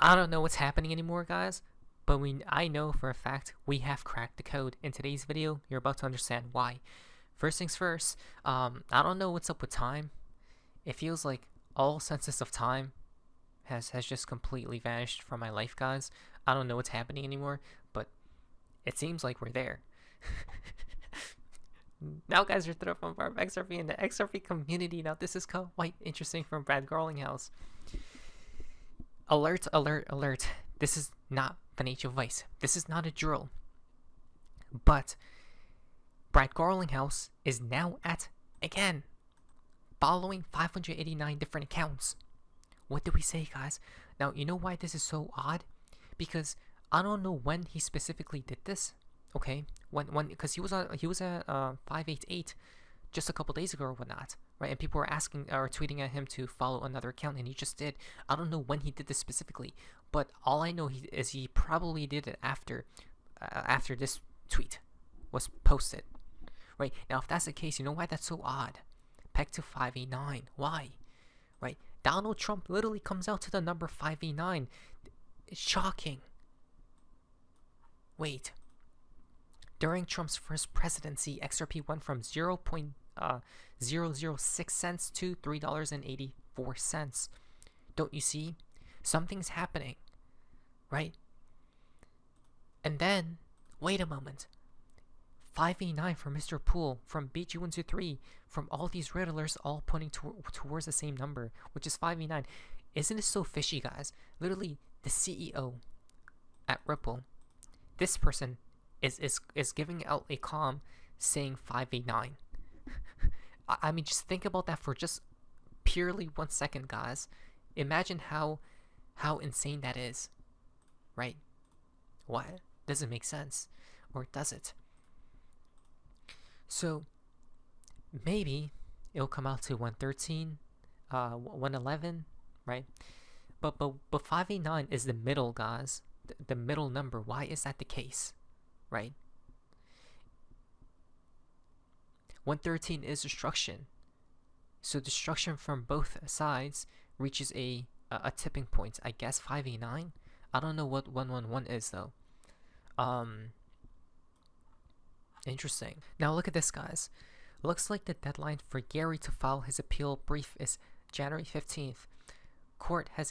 I don't know what's happening anymore, guys, but I know for a fact we have cracked the code. In today's video, you're about to understand why. First things first, I don't know what's up with time. It feels like all senses of time has just completely vanished from my life, guys. I don't know what's happening anymore, but it seems like we're there. Now, guys, you're through from our XRP in the XRP community. Now, this is quite interesting from Brad Garlinghouse. Alert, alert, alert. This is not financial advice. This is not a drill. But Brad Garlinghouse is now at, again, following 589 different accounts. What did we say, guys? Now, you know why this is so odd? Because I don't know when he specifically did this. Okay, because he was at 588 just a couple days ago or whatnot, right? And people were asking or tweeting at him to follow another account, and he just did. I don't know when he did this specifically, but all I know is he probably did it after this tweet was posted, right? Now, if that's the case, you know why that's so odd? Peg to 589. Why? Right? Donald Trump literally comes out to the number 589. It's shocking. Wait. During Trump's first presidency, XRP went from 0.006 cents to $3.84. Don't you see? Something's happening, right? And then, wait a moment. 589 for Mr. Poole, from BG123, from all these riddlers, all pointing towards the same number, which is 589. Isn't it so fishy, guys? Literally, the CEO at Ripple, this person is giving out a comm saying 589. I mean, just think about that for just purely 1 second, guys. Imagine how insane that is, right? What? Doesn't make sense, or does it? So maybe it'll come out to 113, 111, right? But 589 is the middle, guys. The middle number. Why is that the case? Right? 113 is destruction. So destruction from both sides reaches a tipping point. I guess 589. I don't know what 111 is though. Interesting. Now look at this, guys. Looks like the deadline for Gary to file his appeal brief is January 15th. Court has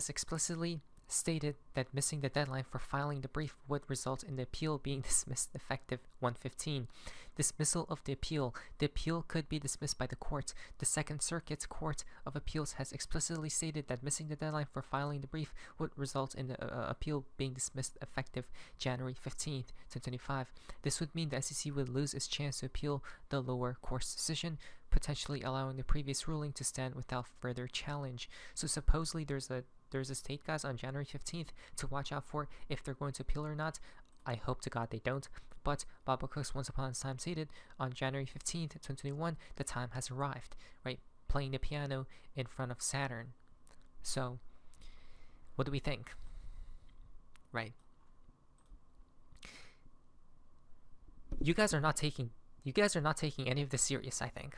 explicitly stated that missing the deadline for filing the brief would result in the appeal being dismissed effective 1/15. Dismissal of the appeal. The appeal could be dismissed by the court. The Second Circuit Court of Appeals has explicitly stated that missing the deadline for filing the brief would result in the appeal being dismissed effective January 15th, 2025. This would mean the SEC would lose its chance to appeal the lower court's decision, potentially allowing the previous ruling to stand without further challenge. So supposedly there's a date, guys, on January 15th to watch out for if they're going to appeal or not. I hope to God they don't. But Bob Cook's Once Upon a Time stated on January 15th, 2021, the time has arrived, right? Playing the piano in front of Saturn. So, what do we think? Right? You guys are not taking any of this serious, I think.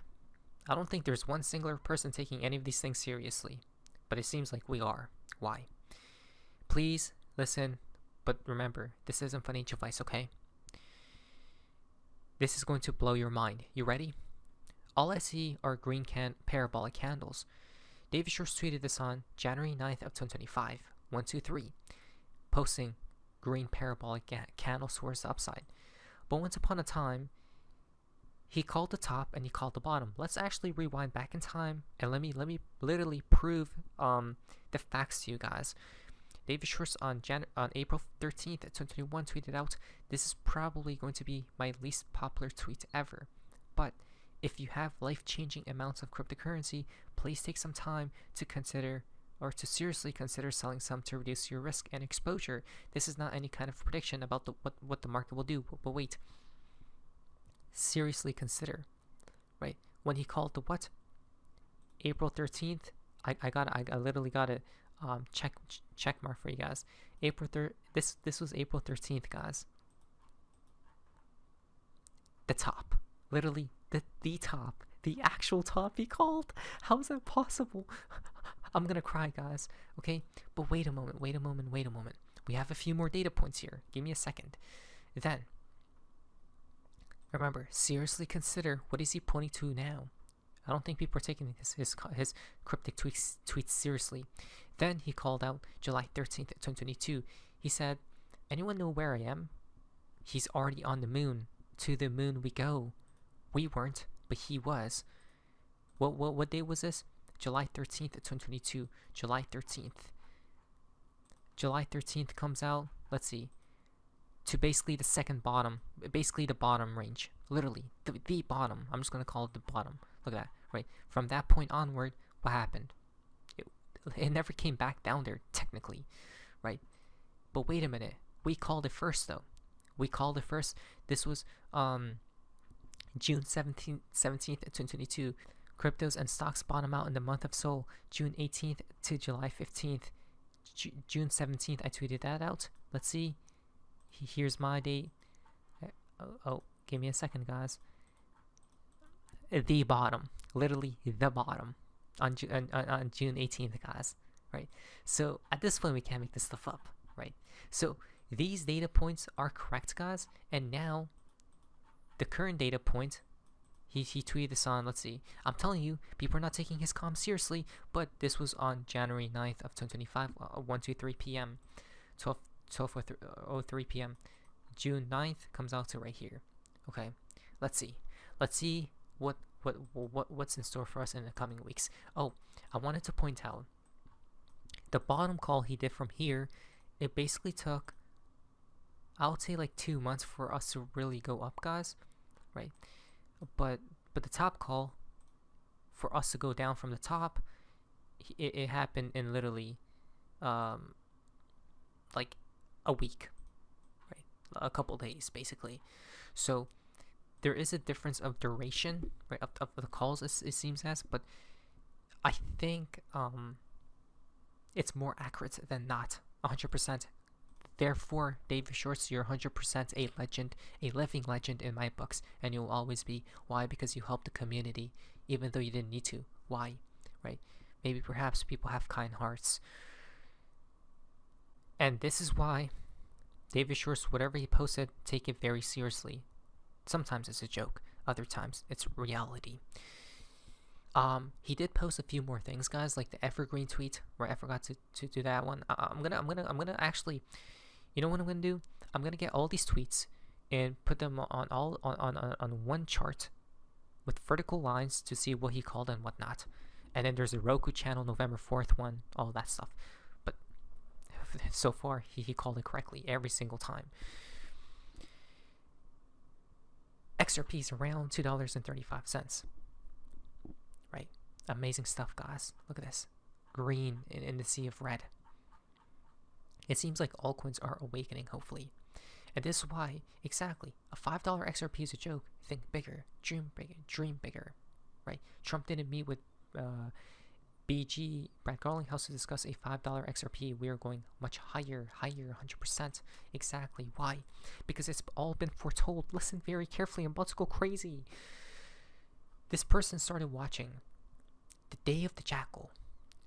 I don't think there's one singular person taking any of these things seriously. But it seems like we are. Why? Please listen, but remember, this isn't financial advice, okay? This is going to blow your mind. You ready? All I see are green parabolic candles. David Schwartz tweeted this on January 9th of 2025, 123, posting green parabolic candles towards the upside. But once upon a time, he called the top and he called the bottom. Let's actually rewind back in time and let me literally prove the facts to you guys. David Schwartz on April 13th, 2021 tweeted out, "This is probably going to be my least popular tweet ever. But if you have life-changing amounts of cryptocurrency, please take some time to consider or to seriously consider selling some to reduce your risk and exposure. This is not any kind of prediction about what the market will do. But wait. Seriously consider," right? When he called the what? April 13th. I literally got a check mark for you guys. This was April 13th, guys. The top, literally the top, the actual top he called. How is that possible? I'm gonna cry, guys. Okay, but wait a moment. We have a few more data points here. Give me a second. Then, remember, seriously consider what is he pointing to now. I don't think people are taking his cryptic tweets seriously. Then he called out July 13th, 2022. He said, "Anyone know where I am? He's already on the moon. To the moon we go." We weren't, but he was. What day was this? July 13th, 2022. July 13th. July 13th comes out, let's see, to basically the second bottom, basically the bottom range. Literally, the bottom. I'm just going to call it the bottom. Look at that, right? From that point onward, what happened? It never came back down there, technically, right? But wait a minute. We called it first, though. We called it first. This was June 17th, 2022. Cryptos and stocks bottom out in the month of Sol, June 18th to July 15th. June 17th, I tweeted that out. Let's see. Here's my date. Oh, give me a second, guys. The bottom. Literally the bottom. On June 18th, guys. Right? So, at this point, we can't make this stuff up. Right? So, these data points are correct, guys. And now, the current data point, he tweeted this on, let's see. I'm telling you, people are not taking his comms seriously, but this was on January 9th of 2025, 1:23 p.m. 12:03 p.m. June 9th comes out to right here. Okay, let's see what's in store for us in the coming weeks. Oh, I wanted to point out the bottom call he did from here. It basically took, I would say, like 2 months for us to really go up, guys, right? But the top call for us to go down from the top, it happened in literally like a week, right? A couple days, basically. So there is a difference of duration, right, of the calls, it seems as, but I think it's more accurate than not, 100%. Therefore, David Schwartz, you're 100% a legend, a living legend in my books, and you'll always be. Why? Because you helped the community, even though you didn't need to. Why? Right? Maybe perhaps people have kind hearts. And this is why David Schwartz, whatever he posted, take it very seriously. Sometimes it's a joke, other times it's reality. He did post a few more things, guys, like the evergreen tweet, where I forgot to do that one. I'm gonna actually, you know what I'm gonna do? I'm gonna get all these tweets and put them on one chart with vertical lines to see what he called and what not. And then there's a Roku channel, November 4th one, all that stuff. But so far, he called it correctly every single time. XRP is around $2.35. Right? Amazing stuff, guys. Look at this. Green in the sea of red. It seems like altcoins are awakening, hopefully. And this is why, exactly, a $5 XRP is a joke. Think bigger. Dream bigger. Right? Trump didn't meet with BG, Brad Garlinghouse, to discuss a $5 XRP. We are going much higher, 100%. Exactly. Why? Because it's all been foretold. Listen very carefully. I'm about to go crazy. This person started watching The Day of the Jackal,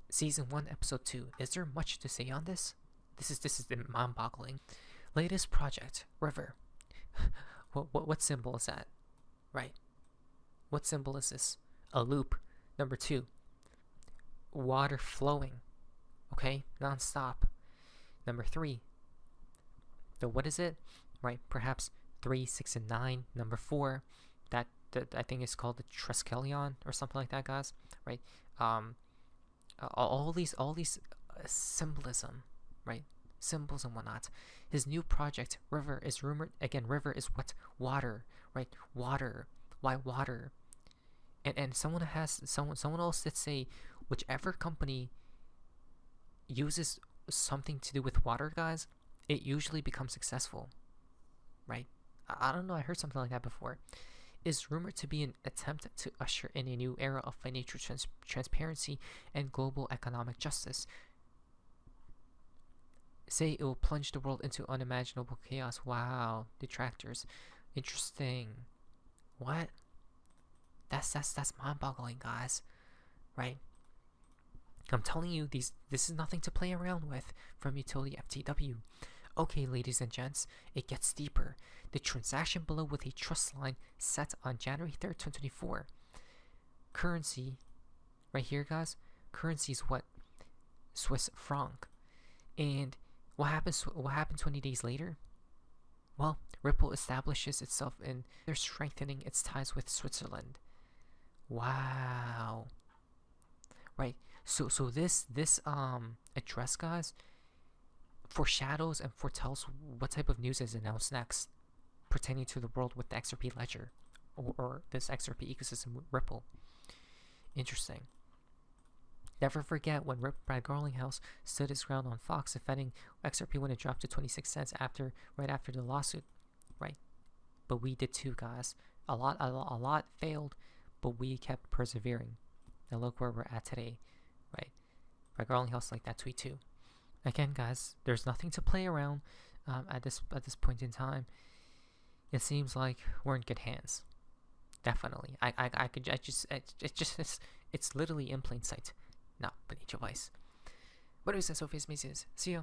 Season 1, Episode 2. Is there much to say on this? This is mind-boggling. Latest project, River. What symbol is that? Right. What symbol is this? A loop. Number 2. Water flowing. Okay? Non-stop. Number 3. What is it? Right. Perhaps 3, 6, and 9. Number 4. That I think is called the Triskelion or something like that, guys. Right? All these symbolism, right? Symbols and whatnot. His new project, River, is rumored. Again, River is what? Water, right? Water. Why water? And someone else did say, whichever company uses something to do with water, guys, it usually becomes successful, right? I don't know. I heard something like that before. Is rumored to be an attempt to usher in a new era of financial transparency and global economic justice. Say it will plunge the world into unimaginable chaos. Wow, detractors. Interesting. What? That's mind-boggling, guys. Right? I'm telling you, this is nothing to play around with from utility FTW. Okay, ladies and gents, it gets deeper. The transaction below with a trust line set on January 3rd, 2024. Currency, right here, guys. Currency is what? Swiss franc. And what happens 20 days later? Well, Ripple establishes itself and they're strengthening its ties with Switzerland. Wow. Right. So this address, guys, foreshadows and foretells what type of news is announced next pertaining to the world with the XRP ledger or this XRP ecosystem with Ripple. Interesting. Never forget when Brad Garlinghouse stood his ground on Fox defending XRP when it dropped to 26 cents right after the lawsuit, right? But we did too, guys. A lot failed, but we kept persevering. And look where we're at today, right? Brad Garlinghouse liked that tweet too. Again, guys, there's nothing to play around at this point in time. It seems like we're in good hands. Definitely. It's literally in plain sight. Not beneath your eyes. But it was SOFIS Macy's. See ya.